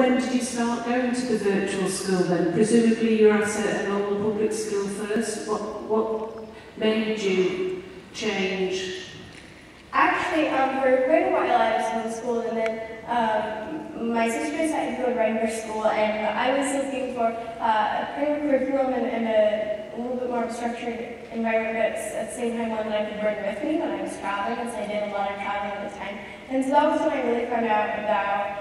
when did you start going to the virtual school then? Presumably you were at a normal public school first. What made you change? Actually, for quite a while I was homeschooled, and then my sister decided to go to regular school, and I was looking for a kind of curriculum and a little bit more structured environment, but at the same time one that I could bring with me when I was traveling, and so I did a lot of traveling at the time. And so that was when I really found out about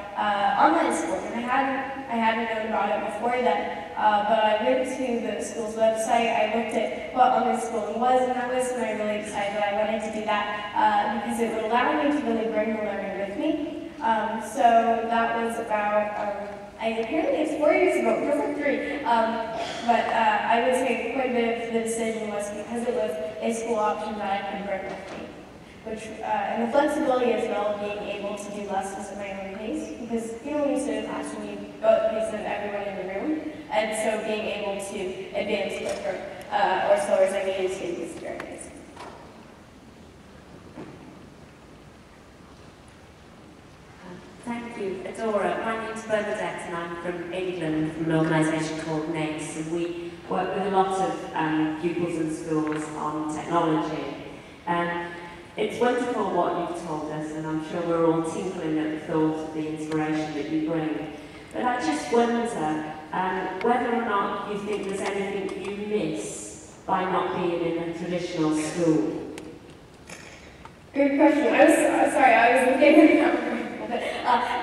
online schooling, and I hadn't known about it before then, but I went to the school's website, I looked at what online schooling was, and that was when I really decided that I wanted to do that because it would allow me to really bring the learning with me. So that was about, apparently it's 4 years ago, it was like 3, but I would say quite a bit of the decision was because it was a school option that I could bring with me. And the flexibility as well of being able to do lessons at my own pace, because when you sit in a classroom, you go at the pace of everyone in the room, and so being able to advance quicker or slower as I needed to in this experience. Thank you, Adora. My name's Bernadette and I'm from England, from an organisation called NACE, and we work with a lot of pupils and schools on technology. It's wonderful what you've told us, and I'm sure we're all tingling at the thought of the inspiration that you bring. But I just wonder whether or not you think there's anything you miss by not being in a traditional school. Good question. I was looking at the camera.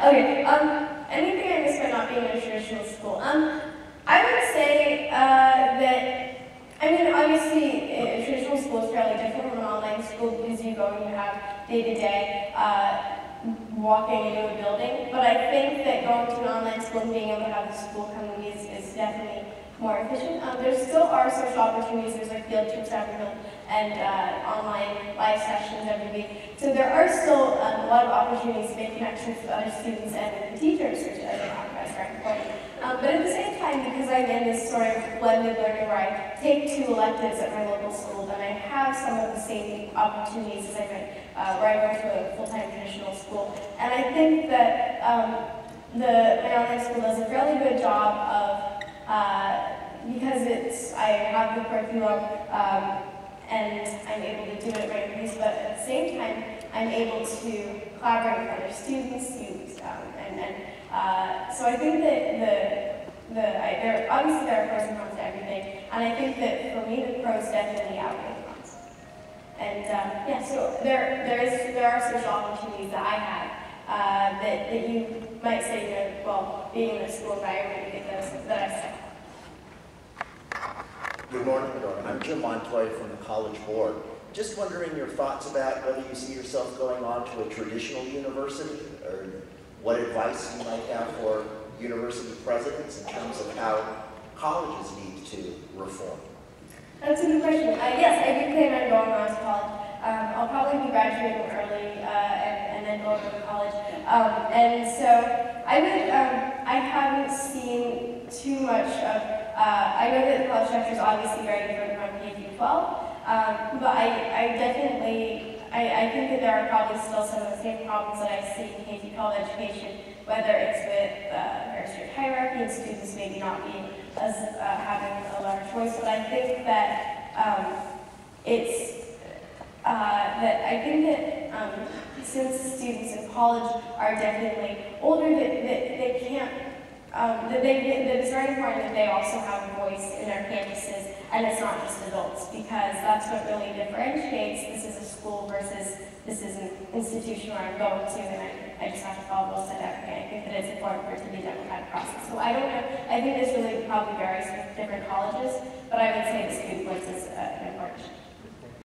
Okay, anything I miss by not being in a traditional school? I would say that, obviously, a traditional school is fairly different from an online school because you go and you have day-to-day walking into a building, but I think that going to an online school and being able to have the school come to me is definitely more efficient. There still are social opportunities. There's like field trips every month and online live sessions every week. So there are still a lot of opportunities to make connections with other students and with the teachers, which I think is very important. But at the same time, because I'm in this sort of blended learning where I take 2 electives at my local school, then I have some of the same opportunities as I might where I go to a full-time traditional school. And I think that my online school does a fairly good job of because I have the curriculum and I'm able to do it at my own pace, but at the same time, I'm able to collaborate with other students, so I think that obviously there are pros and cons to everything, and I think that for me the pros definitely outweigh the cons. And so there are social opportunities that I have that you might say, being in a school environment, you get those that I said. Good morning, I'm Jim Montoya from the College Board. Just wondering your thoughts about whether you see yourself going on to a traditional university, or what advice you might have for university presidents in terms of how colleges need to reform. That's a good question. Yes, I do plan on going on to college. I'll probably be graduating early and then going to college. And so I haven't seen too much of, I know that the college structure is obviously very different from K-12, but I definitely, I think that there are probably still some of the same problems that I see in K-12 education, whether it's with very strict hierarchy and students maybe not being as having a lot of choice. But I think that since students in college are definitely older, that they can't. That it's very important that they also have a voice in their campuses, and it's not just adults, because that's what really differentiates this is a school versus this is an institution where I'm going to and I just have to follow rules and everything. I think that it's important for it to be a democratic process. So I don't know, I think this really probably varies with different colleges, but I would say the student voice is an important issue.